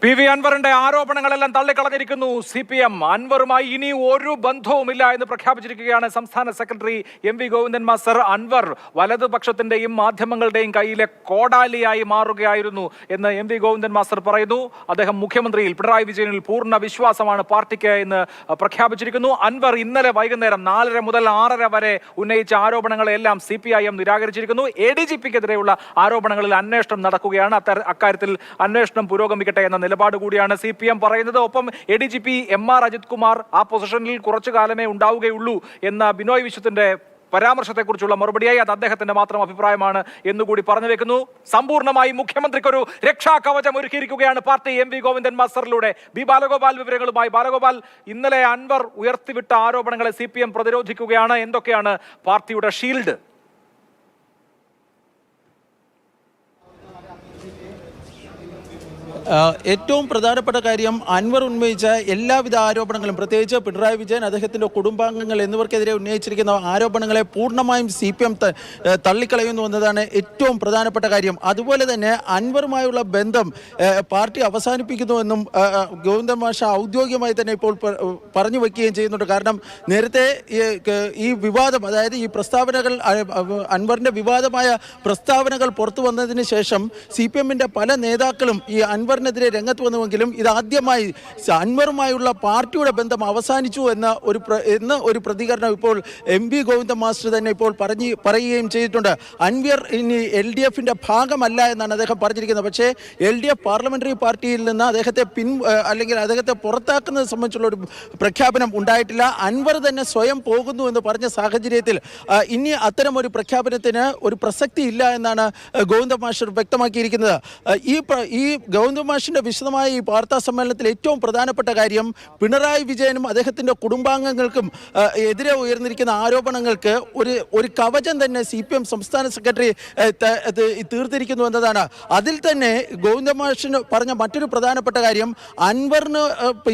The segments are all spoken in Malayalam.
PV അൻവറിന്റെ ആരോപണങ്ങളെല്ലാം തള്ളിക്കളഞ്ഞിരിക്കുന്നു CPM. അൻവറുമായി ഇനി ഒരു ബന്ധവുമില്ല എന്ന് പ്രഖ്യാപിച്ചിരിക്കുകയാണ് സംസ്ഥാന secretary MV Govindan master. Anwar വലതുപക്ഷത്തിന്റെയും മാധ്യമങ്ങളുടെയും കയ്യിലെ കോടാലിയായി മാറുകയായിരുന്നു എന്ന് MV ഗോവിന്ദൻ മാസ്റ്റർ പറയുന്നു. അദ്ദേഹം മുഖ്യമന്ത്രിയിൽ പിണറായി വിജയനിൽ പൂർണ്ണ വിശ്വാസമാണ് പാർട്ടിക്ക് എന്ന് പ്രഖ്യാപിച്ചിരിക്കുന്നു. അൻവർ ഇന്നലെ വൈകുന്നേരം 4:30 മുതൽ 6:30 വരെ ഉന്നയിച്ച ആരോപണങ്ങളെല്ലാം CPIM നിരാകരിച്ചിരിക്കുന്നു. ADGPക്കെതിരെയുള്ള ആരോപണങ്ങളിൽ അന്വേഷണം നടക്കുകയാണ്. അക്കാര്യത്തിൽ അന്വേഷണം പുരോഗമിക്കട്ടെ എന്ന നിലപാട് കൂടിയാണ് CPM പറയുന്നത്. ഒപ്പം ADGP MR അജിത് കുമാർ ആ പൊസിഷനിൽ കുറച്ചു കാലമേ ഉണ്ടാവുകയുള്ളൂ എന്ന ബിനോയ് വിശ്വത്തിന്റെ പരാമർശത്തെക്കുറിച്ചുള്ള മറുപടിയായി അത് അദ്ദേഹത്തിന്റെ മാത്രം അഭിപ്രായമാണ് എന്നുകൂടി പറഞ്ഞു വെക്കുന്നു. സമ്പൂർണ്ണമായി മുഖ്യമന്ത്രിക്കൊരു രക്ഷാകവചം ഒരുക്കിയിരിക്കുകയാണ് പാർട്ടി MV ഗോവിന്ദൻ മാസ്റ്ററിലൂടെ. ബി ബാലഗോപാൽ വിവരങ്ങളുമായി. ബാലഗോപാൽ, ഇന്നലെ അൻവർ ഉയർത്തിവിട്ട ആരോപണങ്ങളെ CPM പ്രതിരോധിക്കുകയാണ്. എന്തൊക്കെയാണ് പാർട്ടിയുടെ ഷീൽഡ്? ഏറ്റവും പ്രധാനപ്പെട്ട കാര്യം, അൻവർ ഉന്നയിച്ച എല്ലാവിധ ആരോപണങ്ങളും, പ്രത്യേകിച്ച് പിണറായി വിജയൻ, അദ്ദേഹത്തിൻ്റെ കുടുംബാംഗങ്ങൾ എന്നിവർക്കെതിരെ ഉന്നയിച്ചിരിക്കുന്ന ആരോപണങ്ങളെ പൂർണ്ണമായും CPM തള്ളിക്കളയുന്നു എന്നതാണ് ഏറ്റവും പ്രധാനപ്പെട്ട കാര്യം. അതുപോലെ തന്നെ അൻവറുമായുള്ള ബന്ധം പാർട്ടി അവസാനിപ്പിക്കുന്നുവെന്നും ഗോവിന്ദൻ മാഷ് ഔദ്യോഗികമായി തന്നെ ഇപ്പോൾ പറഞ്ഞു വയ്ക്കുകയും ചെയ്യുന്നുണ്ട്. കാരണം നേരത്തെ ഈ വിവാദം, അതായത് ഈ പ്രസ്താവനകൾ, അൻവറിൻ്റെ വിവാദമായ പ്രസ്താവനകൾ പുറത്തു വന്നതിന് ശേഷം CPMൻ്റെ പല നേതാക്കളും ഈ അൻവറിനെതിരെ രംഗത്ത് വന്നുവെങ്കിലും ഇതാദ്യമായി അൻവറുമായുള്ള പാർട്ടിയുടെ ബന്ധം അവസാനിച്ചു എന്ന ഒരു പ്രതികരണം ഇപ്പോൾ MV ഗോവിന്ദൻ മാസ്റ്റർ തന്നെ ഇപ്പോൾ പറയുകയും ചെയ്തിട്ടുണ്ട്. അൻവർ ഇനി LDFന്റെ ഭാഗമല്ല എന്നാണ് അദ്ദേഹം പറഞ്ഞിരിക്കുന്നത്. പക്ഷേ LDF പാർലമെന്ററി പാർട്ടിയിൽ നിന്ന് അദ്ദേഹത്തെ പുറത്താക്കുന്നത് സംബന്ധിച്ചുള്ള ഒരു പ്രഖ്യാപനം ഉണ്ടായിട്ടില്ല. അൻവർ തന്നെ സ്വയം പോകുന്നു എന്ന് പറഞ്ഞ സാഹചര്യത്തിൽ ഇനി അത്തരം ഒരു പ്രഖ്യാപനത്തിന് ഒരു പ്രസക്തി ഇല്ല എന്നാണ് ഗോവിന്ദൻ മാസ്റ്റർ വ്യക്തമാക്കിയിരിക്കുന്നത്. ഈ ഗോവിന്ദൻ മാഷിന്റെ വിശദമായ ഈ വാർത്താ സമ്മേളനത്തിൽ ഏറ്റവും പ്രധാനപ്പെട്ട കാര്യം, പിണറായി വിജയനും അദ്ദേഹത്തിന്റെ കുടുംബാംഗങ്ങൾക്കും എതിരെ ഉയർന്നിരിക്കുന്ന ആരോപണങ്ങൾക്ക് ഒരു കവചം തന്നെ CPM സംസ്ഥാന സെക്രട്ടറി തീർത്തിരിക്കുന്നു എന്നതാണ്. അതിൽ തന്നെ ഗോവിന്ദൻ മാഷിന് പറഞ്ഞ മറ്റൊരു പ്രധാനപ്പെട്ട കാര്യം, അൻവറിന്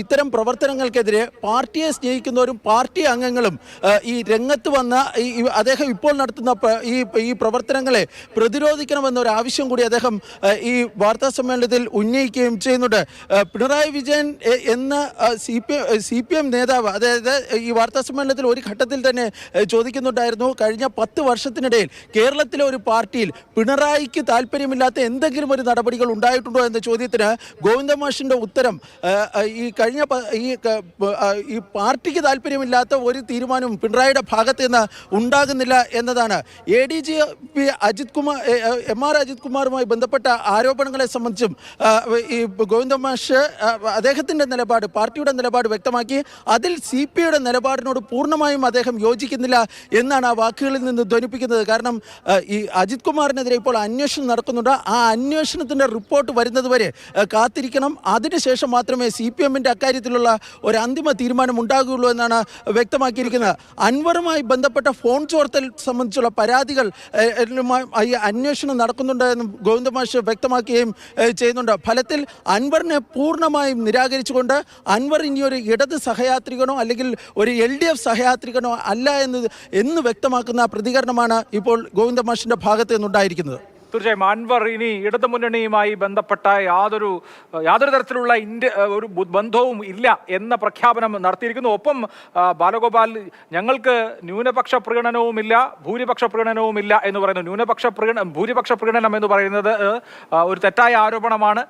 ഇത്തരം പ്രവർത്തനങ്ങൾക്കെതിരെ പാർട്ടിയെ സ്നേഹിക്കുന്നവരും പാർട്ടി അംഗങ്ങളും ഈ രംഗത്ത് വന്ന അദ്ദേഹം ഇപ്പോൾ നടത്തുന്ന ഈ പ്രവർത്തനങ്ങളെ പ്രതിരോധിക്കണമെന്നൊരു ആവശ്യം കൂടി അദ്ദേഹം ഈ വാർത്താ സമ്മേളനത്തിൽ ഉന്നയിക്കുകയും ചെയ്യുന്നുണ്ട്. പിണറായി വിജയൻ എന്ന CPM നേതാവ്, അതായത് ഈ വാർത്താ സമ്മേളനത്തിൽ ഒരു ഘട്ടത്തിൽ തന്നെ ചോദിക്കുന്നുണ്ടായിരുന്നു, കഴിഞ്ഞ 10 വർഷത്തിനിടയിൽ കേരളത്തിലെ ഒരു പാർട്ടിയിൽ പിണറായിക്ക് താല്പര്യമില്ലാത്ത എന്തെങ്കിലും ഒരു നടപടികൾ ഉണ്ടായിട്ടുണ്ടോ എന്ന ചോദ്യത്തിന് ഗോവിന്ദൻ മാഷിന്റെ ഉത്തരം, ഈ പാർട്ടിക്ക് താല്പര്യമില്ലാത്ത ഒരു തീരുമാനവും പിണറായിയുടെ ഭാഗത്ത് നിന്ന് ഉണ്ടാകുന്നില്ല എന്നതാണ്. ADGP MR അജിത് കുമാറുമായി ബന്ധപ്പെട്ട ആരോപണങ്ങളെ സംബന്ധിച്ചും ഈ ഗോവിന്ദൻ മാഷ് അദ്ദേഹത്തിൻ്റെ നിലപാട്, പാർട്ടിയുടെ നിലപാട് വ്യക്തമാക്കി. അതിൽ CPയുടെ നിലപാടിനോട് പൂർണ്ണമായും അദ്ദേഹം യോജിക്കുന്നില്ല എന്നാണ് ആ വാക്കുകളിൽ നിന്ന് ധ്വനിപ്പിക്കുന്നത്. കാരണം ഈ അജിത് കുമാറിനെതിരെ ഇപ്പോൾ അന്വേഷണം നടക്കുന്നുണ്ട്. ആ അന്വേഷണത്തിൻ്റെ റിപ്പോർട്ട് വരുന്നതുവരെ കാത്തിരിക്കണം. അതിനുശേഷം മാത്രമേ CPMൻ്റെ അക്കാര്യത്തിലുള്ള ഒരു അന്തിമ തീരുമാനം ഉണ്ടാകുകയുള്ളൂ എന്നാണ് വ്യക്തമാക്കിയിരിക്കുന്നത്. അൻവറുമായി ബന്ധപ്പെട്ട ഫോൺ ചോർത്തൽ സംബന്ധിച്ചുള്ള പരാതികൾ ഈ അന്വേഷണം നടക്കുന്നുണ്ട് എന്നും ഗോവിന്ദൻ മാഷ് വ്യക്തമാക്കുകയും ചെയ്യുന്നുണ്ട്. ഫലത്തിൽ അൻവറിനെ പൂർണ്ണമായും നിരാകരിച്ചുകൊണ്ട് അൻവർ ഇനിയൊരു ഇടത് സഹയാത്രികനോ അല്ലെങ്കിൽ ഒരു LDF സഹയാത്രികനോ അല്ല എന്ന് വ്യക്തമാക്കുന്ന പ്രതികരണമാണ് ഇപ്പോൾ ഗോവിന്ദൻ മാഷിന്റെ ഭാഗത്ത് നിന്നുണ്ടായിരിക്കുന്നത്. തീർച്ചയായും അൻവർ ഇനി ഇടതുമുന്നണിയുമായി ബന്ധപ്പെട്ട യാതൊരു തരത്തിലുള്ള ഒരു ബന്ധവും ഇല്ല എന്ന പ്രഖ്യാപനം നടത്തിയിരിക്കുന്നു. ഒപ്പം ബാലഗോപാൽ, ഞങ്ങൾക്ക് ന്യൂനപക്ഷ പ്രീണനവുമില്ല ഭൂരിപക്ഷ പ്രീണനവുമില്ല എന്ന് പറയുന്നു. ഭൂരിപക്ഷ പ്രീണനം എന്ന് പറയുന്നത് ഒരു തെറ്റായ ആരോപണമാണ്.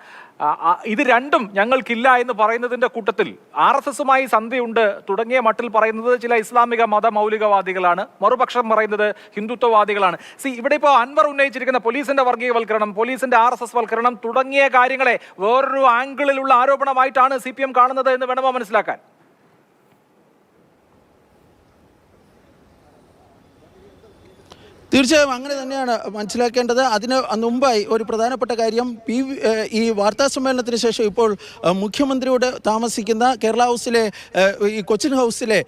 ഇത് രണ്ടും ഞങ്ങൾക്കില്ല എന്ന് പറയുന്നതിൻ്റെ കൂട്ടത്തിൽ RSSുമായി സന്ധിയുണ്ട് തുടങ്ങിയ മട്ടിൽ പറയുന്നത് ചില ഇസ്ലാമിക മതമൗലികവാദികളാണ്, മറുപക്ഷം പറയുന്നത് ഹിന്ദുത്വവാദികളാണ്. ഇവിടെ ഇപ്പോൾ അൻവർ ഉന്നയിച്ചിരിക്കുന്ന പോലീസിന്റെ വർഗീയവൽക്കരണം, പോലീസിന്റെ RSS വൽക്കരണം തുടങ്ങിയ കാര്യങ്ങളെ വേറൊരു ആംഗിളിലുള്ള ആരോപണമായിട്ടാണ് CPM കാണുന്നത് എന്ന് വേണമോ മനസ്സിലാക്കാൻ? തീർച്ചയായും അങ്ങനെ തന്നെയാണ് മനസ്സിലാക്കേണ്ടത്. അതിന് മുമ്പായി ഒരു പ്രധാനപ്പെട്ട കാര്യം, ഈ വാർത്താ സമ്മേളനത്തിന് ശേഷം ഇപ്പോൾ മുഖ്യമന്ത്രിയോട് താമസിക്കുന്ന കേരള ഹൗസിലെ ഈ കൊച്ചിൻ ഹൗസിലെ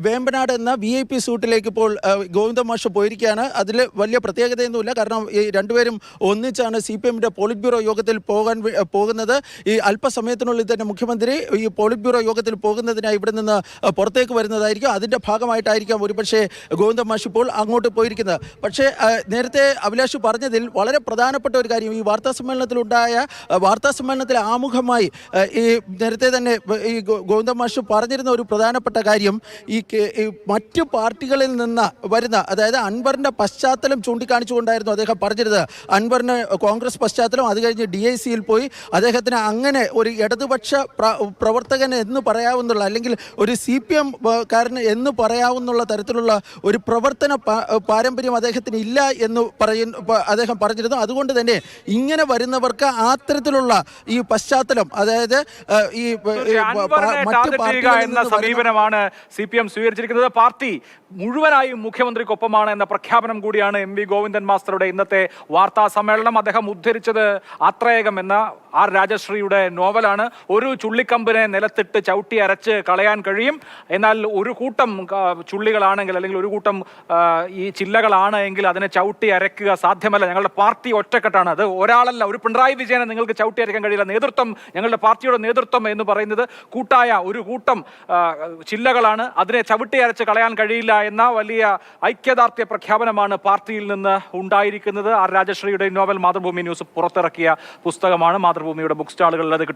വേമ്പനാട് എന്ന VIP സൂട്ടിലേക്ക് ഇപ്പോൾ ഗോവിന്ദൻ മാഷ് പോയിരിക്കുകയാണ്. അതിൽ വലിയ പ്രത്യേകതയൊന്നുമില്ല. കാരണം ഈ രണ്ടുപേരും ഒന്നിച്ചാണ് CPMൻ്റെ പോളിറ്റ് ബ്യൂറോ യോഗത്തിൽ പോകുന്നത്. ഈ അല്പസമയത്തിനുള്ളിൽ തന്നെ മുഖ്യമന്ത്രി ഈ പോളിറ്റ് ബ്യൂറോ യോഗത്തിൽ പോകുന്നതിനായി ഇവിടെ നിന്ന് പുറത്തേക്ക് വരുന്നതായിരിക്കും. അതിൻ്റെ ഭാഗമായിട്ടായിരിക്കാം ഒരുപക്ഷെ ഗോവിന്ദൻ മാഷ് ഇപ്പോൾ അങ്ങോട്ട് പോയിരിക്കുന്നത്. പക്ഷേ പക്ഷേ നേരത്തെ അഭിലാഷ് പറഞ്ഞതിൽ വളരെ പ്രധാനപ്പെട്ട ഒരു കാര്യം ഈ വാർത്താ സമ്മേളനത്തിൽ ആമുഖമായി ഈ നേരത്തെ തന്നെ ഈ ഗോവിന്ദൻ മാഷ് പറഞ്ഞിരുന്ന ഒരു പ്രധാനപ്പെട്ട കാര്യം ഈ മറ്റു പാർട്ടികളിൽ നിന്ന് വരുന്ന അതായത് അൻവറിൻ്റെ പശ്ചാത്തലം ചൂണ്ടിക്കാണിച്ചുകൊണ്ടായിരുന്നു അദ്ദേഹം പറഞ്ഞിരുന്നത്. അൻവറിന് കോൺഗ്രസ് പശ്ചാത്തലം, അത് കഴിഞ്ഞ് DIC-യിൽ പോയി അദ്ദേഹത്തിന് അങ്ങനെ ഒരു ഇടതുപക്ഷ പ്രവർത്തകൻ എന്ന് പറയാവുന്നുള്ള അല്ലെങ്കിൽ ഒരു CPM കാരന് എന്ന് പറയാവുന്നുള്ള തരത്തിലുള്ള ഒരു പ്രവർത്തന പാരമ്പര്യം അദ്ദേഹത്തിന് ഇല്ല എന്ന് അദ്ദേഹം പറഞ്ഞിരുന്നു. അതുകൊണ്ട് തന്നെ ഇങ്ങനെ വരുന്നവർക്ക് അത്തരത്തിലുള്ള ഈ പശ്ചാത്തലം അതായത് ഈ മറ്റു എന്ന സമീപനമാണ് CPM സ്വീകരിച്ചിരിക്കുന്നത്. പാർട്ടി മുഴുവനായും മുഖ്യമന്ത്രിക്കൊപ്പമാണ് എന്ന പ്രഖ്യാപനം കൂടിയാണ് MV ഗോവിന്ദൻ മാസ്റ്ററുടെ ഇന്നത്തെ വാർത്താ സമ്മേളനം. അദ്ദേഹം ഉദ്ധരിച്ചത് ആത്രേയകം എന്ന R രാജശ്രീയുടെ നോവലാണ്. ഒരു ചുള്ളിക്കമ്പിനെ നിലത്തിട്ട് ചവിട്ടി അരച്ച് കളയാൻ കഴിയും, എന്നാൽ ഒരു കൂട്ടം ചുള്ളികളാണെങ്കിൽ അല്ലെങ്കിൽ ഒരു കൂട്ടം ഈ ചില്ലകളാണ് എങ്കിൽ അതിനെ ചവിട്ടി അരയ്ക്കുക സാധ്യമല്ല. ഞങ്ങളുടെ പാർട്ടി ഒറ്റക്കെട്ടാണ്. അത് ഒരാളല്ല, ഒരു പിണറായി വിജയനെ നിങ്ങൾക്ക് ചവിട്ടി അരയ്ക്കാൻ കഴിയില്ല. നേതൃത്വം, ഞങ്ങളുടെ പാർട്ടിയുടെ നേതൃത്വം എന്ന് പറയുന്നത് കൂട്ടായ ഒരു കൂട്ടം ചില്ലകളാണ്. അതിനെ ചവിട്ടി അരച്ച് കളയാൻ കഴിയില്ല എന്ന വലിയ ഐക്യദാർഢ്യ പ്രഖ്യാപനമാണ് പാർട്ടിയിൽ നിന്ന് ഉണ്ടായിരിക്കുന്നത്. R രാജശ്രീയുടെ നോവൽ മാതൃഭൂമി ന്യൂസ് പുറത്തിറക്കിയ പുസ്തകമാണ്. മാതൃഭൂമിയുടെ ബുക്ക് സ്റ്റാളുകളിൽ അത് കിട്ടും.